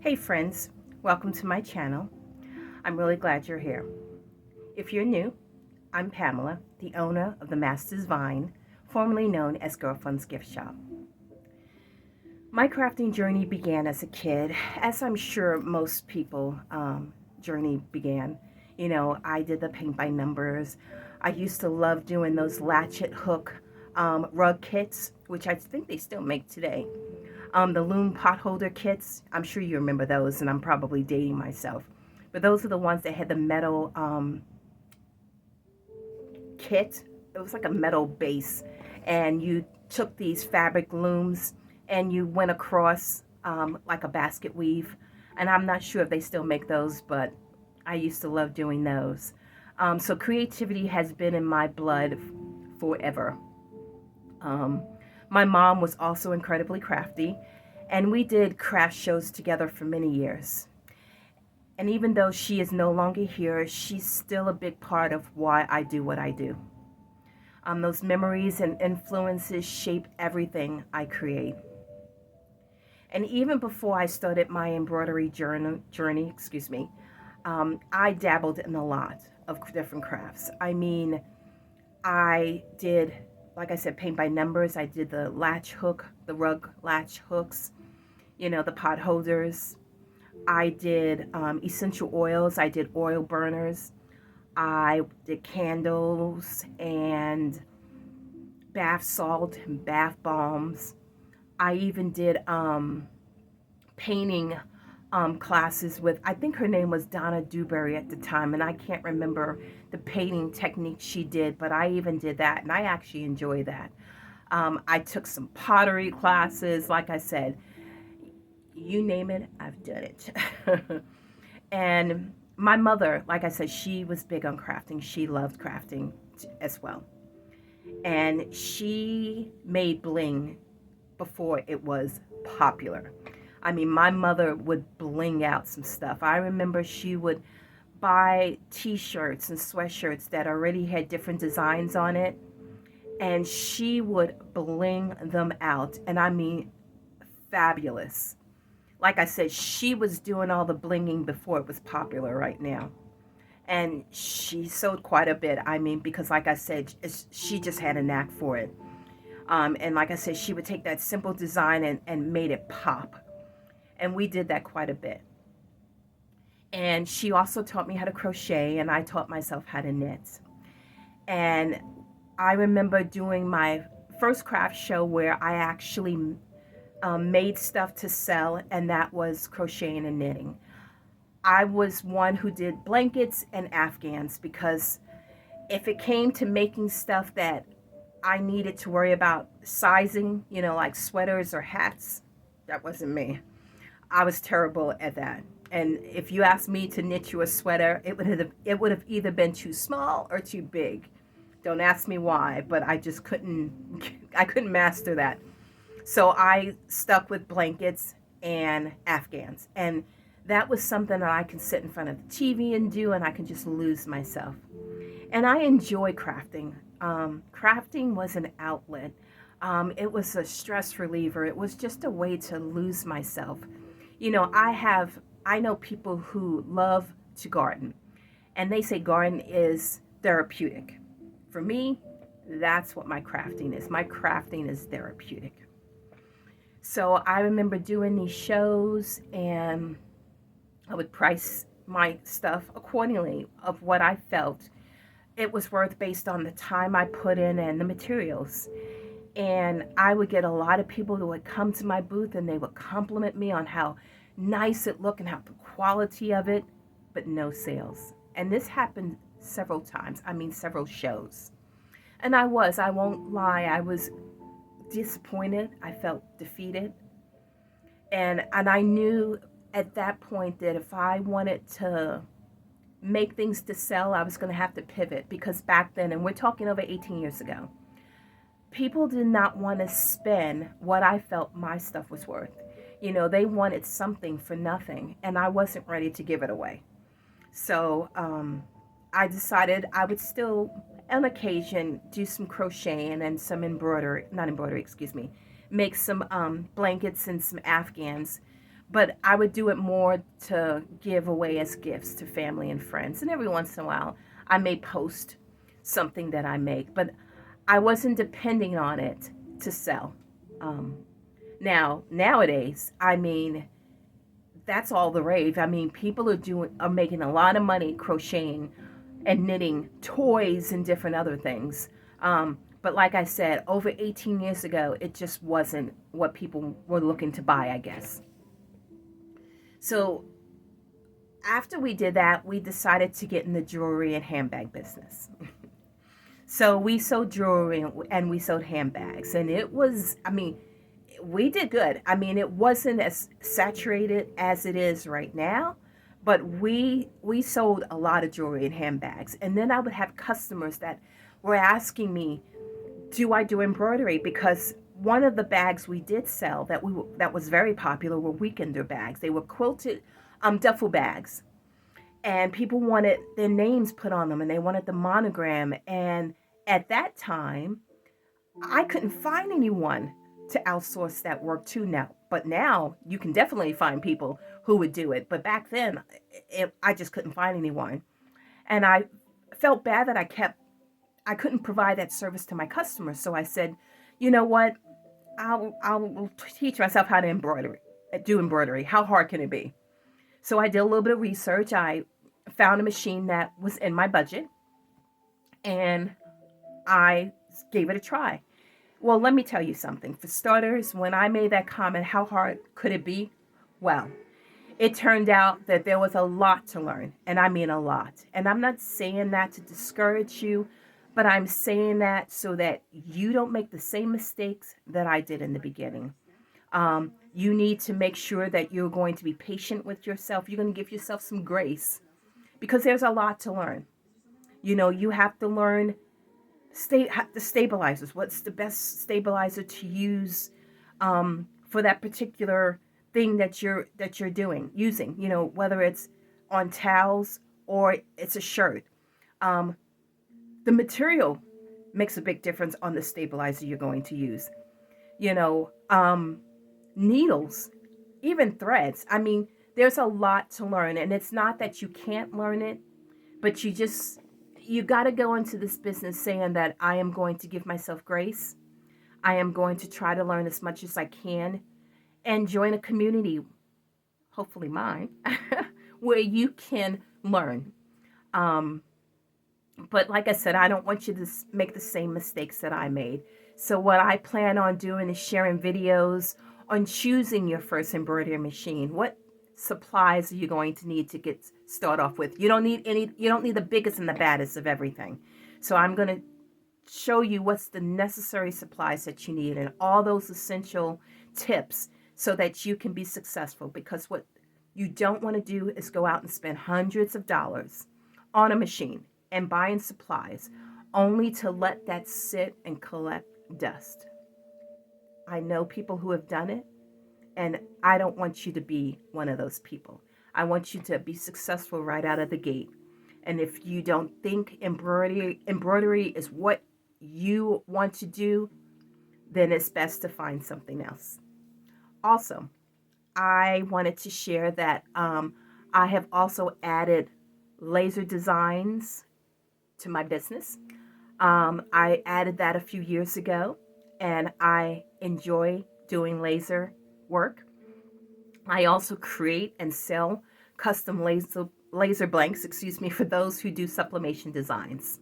Hey friends, welcome to my channel. I'm really glad you're here. If you're new, I'm Pamela, the owner of the Master's Vine, formerly known as Girlfriend's Gift Shop. My crafting journey began as a kid, as I'm sure most people journey began. I did the paint by numbers. I used to love doing those latchet hook rug kits, which I think they still make today. The loom pot holder kits, I'm sure you remember those, and I'm probably dating myself. But those are the ones that had the metal kit. It was like a metal base, and you took these fabric looms and you went across like a basket weave. And I'm not sure if they still make those, but I used to love doing those. So creativity has been in my blood forever. My mom was also incredibly crafty, and we did craft shows together for many years. And even though she is no longer here, she's still a big part of why I do what I do. Those memories and influences shape everything I create. And even before I started my embroidery journey, I dabbled in a lot of different crafts. I did, like I said, paint by numbers. I did the latch hook, the rug latch hooks, the pot holders. I did essential oils. I did oil burners. I did candles and bath salt and bath bombs. I even did painting classes with, I think her name was Donna Dewberry at the time, and I can't remember the painting technique she did, but I even did that, and I actually enjoy that. I took some pottery classes. Like I said, you name it, I've done it. And my mother, like I said, she was big on crafting. She loved crafting as well. And she made bling before it was popular. My mother would bling out some stuff. I remember she would buy t-shirts and sweatshirts that already had different designs on it, and she would bling them out. And fabulous. Like I said, she was doing all the blinging before it was popular right now. And she sold quite a bit. Because like I said, she just had a knack for it. And like I said, she would take that simple design and made it pop. And we did that quite a bit. And she also taught me how to crochet, and I taught myself how to knit. And I remember doing my first craft show where I actually made stuff to sell, and that was crocheting and knitting. I was one who did blankets and Afghans, because if it came to making stuff that I needed to worry about sizing, like sweaters or hats, that wasn't me. I was terrible at that. And if you asked me to knit you a sweater, it would have either been too small or too big. Don't ask me why, but I just couldn't master that. So I stuck with blankets and Afghans. And that was something that I can sit in front of the TV and do, and I can just lose myself. And I enjoy crafting. Crafting was an outlet. It was a stress reliever. It was just a way to lose myself. I know people who love to garden, and they say garden is therapeutic. For me, that's what my crafting is. My crafting is therapeutic. So I remember doing these shows, and I would price my stuff accordingly of what I felt it was worth based on the time I put in and the materials. And I would get a lot of people who would come to my booth, and they would compliment me on how nice it looked and how the quality of it, but no sales. And this happened several times. Several shows. And I won't lie, I was disappointed. I felt defeated. And I knew at that point that if I wanted to make things to sell, I was going to have to pivot, because back then, and we're talking over 18 years ago, people did not want to spend what I felt my stuff was worth. They wanted something for nothing, and I wasn't ready to give it away. So I decided I would still, on occasion, do some crocheting and some make some blankets and some Afghans. but I would do it more to give away as gifts to family and friends. And every once in a while, I may post something that I make, but I wasn't depending on it to sell. Um, nowadays, I mean, that's all the rave. I mean, people are making a lot of money crocheting and knitting toys and different other things. But like I said, over 18 years ago, it just wasn't what people were looking to buy, I guess. So after we did that, we decided to get in the jewelry and handbag business. So we sold jewelry and we sold handbags. And it was, I mean, we did good. I mean, it wasn't as saturated as it is right now, but we sold a lot of jewelry and handbags. And then I would have customers that were asking me, "Do I do embroidery?" Because one of the bags we did sell that was very popular were weekender bags. They were quilted duffel bags, and people wanted their names put on them, and they wanted the monogram. And at that time, I couldn't find anyone to outsource that work to now. But now you can definitely find people who would do it. But back then, I just couldn't find anyone. And I felt bad that I couldn't provide that service to my customers. So I said, you know what? I'll teach myself how to do embroidery. How hard can it be? So I did a little bit of research. I found a machine that was in my budget, and I gave it a try. Well, let me tell you something. For starters, when I made that comment, how hard could it be? Well, it turned out that there was a lot to learn, and I mean a lot. And I'm not saying that to discourage you, but I'm saying that so that you don't make the same mistakes that I did in the beginning. You need to make sure that you're going to be patient with yourself. You're going to give yourself some grace because there's a lot to learn. You know, you have to learn the stabilizers. What's the best stabilizer to use for that particular thing that you're using? You know, whether it's on towels or it's a shirt. The material makes a big difference on the stabilizer you're going to use. You know, needles, even threads. I mean, there's a lot to learn, and it's not that you can't learn it, but you got to go into this business saying that I am going to give myself grace. I am going to try to learn as much as I can and join a community, hopefully mine, where you can learn. Um, but like I said, I don't want you to make the same mistakes that I made. So what I plan on doing is sharing videos on choosing your first embroidery machine. What supplies are you going to need to start off with? You don't need the biggest and the baddest of everything. So I'm going to show you what's the necessary supplies that you need and all those essential tips so that you can be successful, because what you don't want to do is go out and spend hundreds of dollars on a machine and buying supplies only to let that sit and collect dust. I know people who have done it, and I don't want you to be one of those people. I want you to be successful right out of the gate. And if you don't think embroidery is what you want to do, then it's best to find something else. Also, I wanted to share that I have also added laser designs to my business. I added that a few years ago, and I enjoy doing laser work. I also create and sell custom laser blanks, for those who do sublimation designs.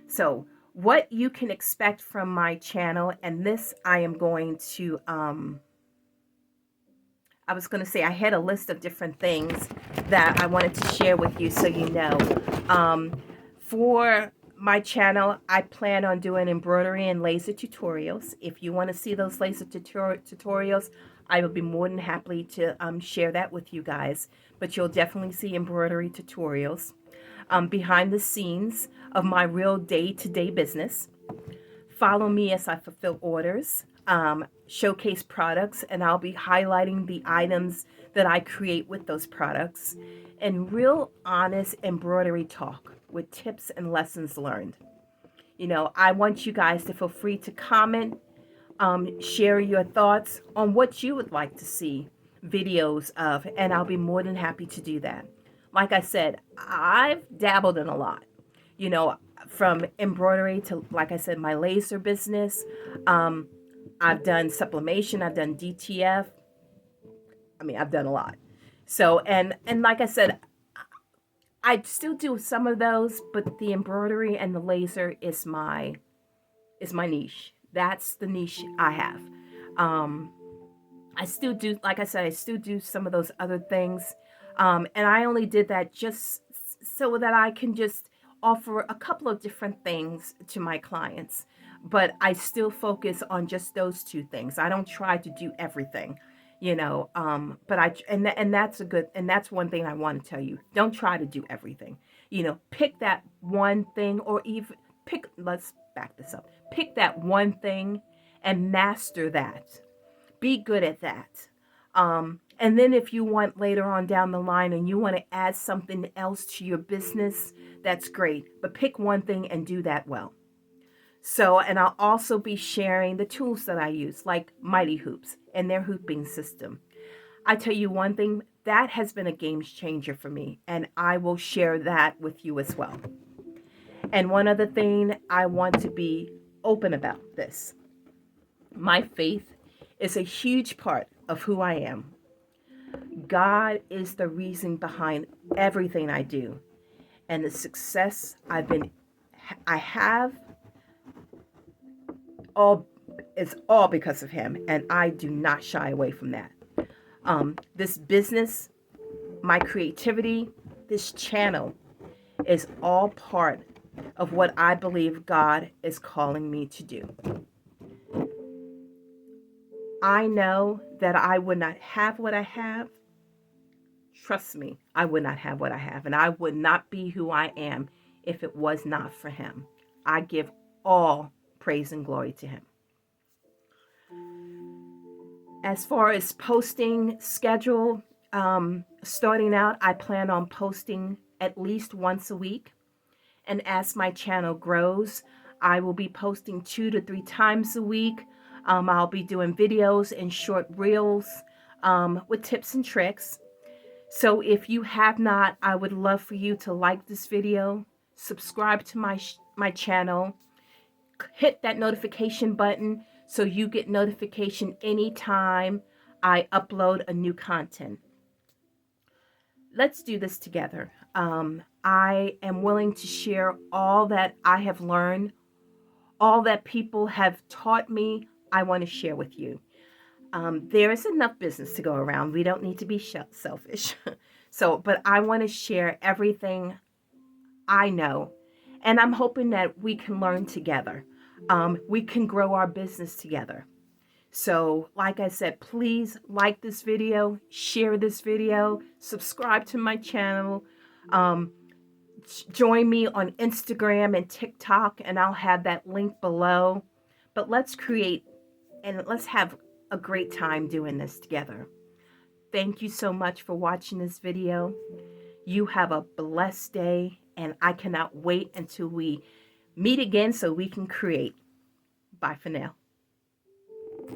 So what you can expect from my channel, and this I am going to, I was going to say I had a list of different things that I wanted to share with you so you know. For my channel, I plan on doing embroidery and laser tutorials. If you want to see those laser tutorials, I will be more than happy to share that with you guys. But you'll definitely see embroidery tutorials behind the scenes of my real day-to-day business. Follow me as I fulfill orders, showcase products, and I'll be highlighting the items that I create with those products, and real honest embroidery talk with tips and lessons learned. You know, I want you guys to feel free to comment, share your thoughts on what you would like to see videos of, and I'll be more than happy to do that. Like I said, I've dabbled in a lot, you know, from embroidery to, like I said, my laser business. Um, I've done sublimation, I've done DTF. I mean, I've done a lot. So, and like I said, I still do some of those, but the embroidery and the laser is my niche. That's the niche I have. Um, I still do, like I said, I still do some of those other things. And I only did that just so that I can just offer a couple of different things to my clients. But I still focus on just those two things. I don't try to do everything, you know. But and that's a good, and that's one thing I want to tell you. Don't try to do everything. You know, pick that one thing, or even let's back this up. Pick that one thing and master that. Be good at that. And then if you want later on down the line and you want to add something else to your business, that's great. But pick one thing and do that well. So, and I'll also be sharing the tools that I use, like Mighty Hoops and their hooping system. I tell you one thing, that has been a game changer for me, and I will share that with you as well. And one other thing, I want to be open about this. My faith is a huge part of who I am. God is the reason behind everything I do, and the success I have all is all because of Him, and I do not shy away from that. This business, my creativity, this channel is all part of what I believe God is calling me to do. I know that I would not have what I have. Trust me, I would not have what I have, and I would not be who I am if it was not for Him. I give all praise and glory to Him. As far as posting schedule, starting out, I plan on posting at least once a week. And as my channel grows, I will be posting 2 to 3 times a week. I'll be doing videos and short reels with tips and tricks. So if you have not, I would love for you to like this video, subscribe to my channel, hit that notification button so you get notification anytime I upload a new content. Let's do this together. I am willing to share all that I have learned, all that people have taught me. I want to share with you. There is enough business to go around. We don't need to be selfish. But I want to share everything I know. And I'm hoping that we can learn together. We can grow our business together. So, like I said, please like this video, share this video, subscribe to my channel. Join me on Instagram and TikTok, and I'll have that link below. But let's create and let's have a great time doing this together. Thank you so much for watching this video. You have a blessed day, and I cannot wait until we meet again so we can create. Bye for now.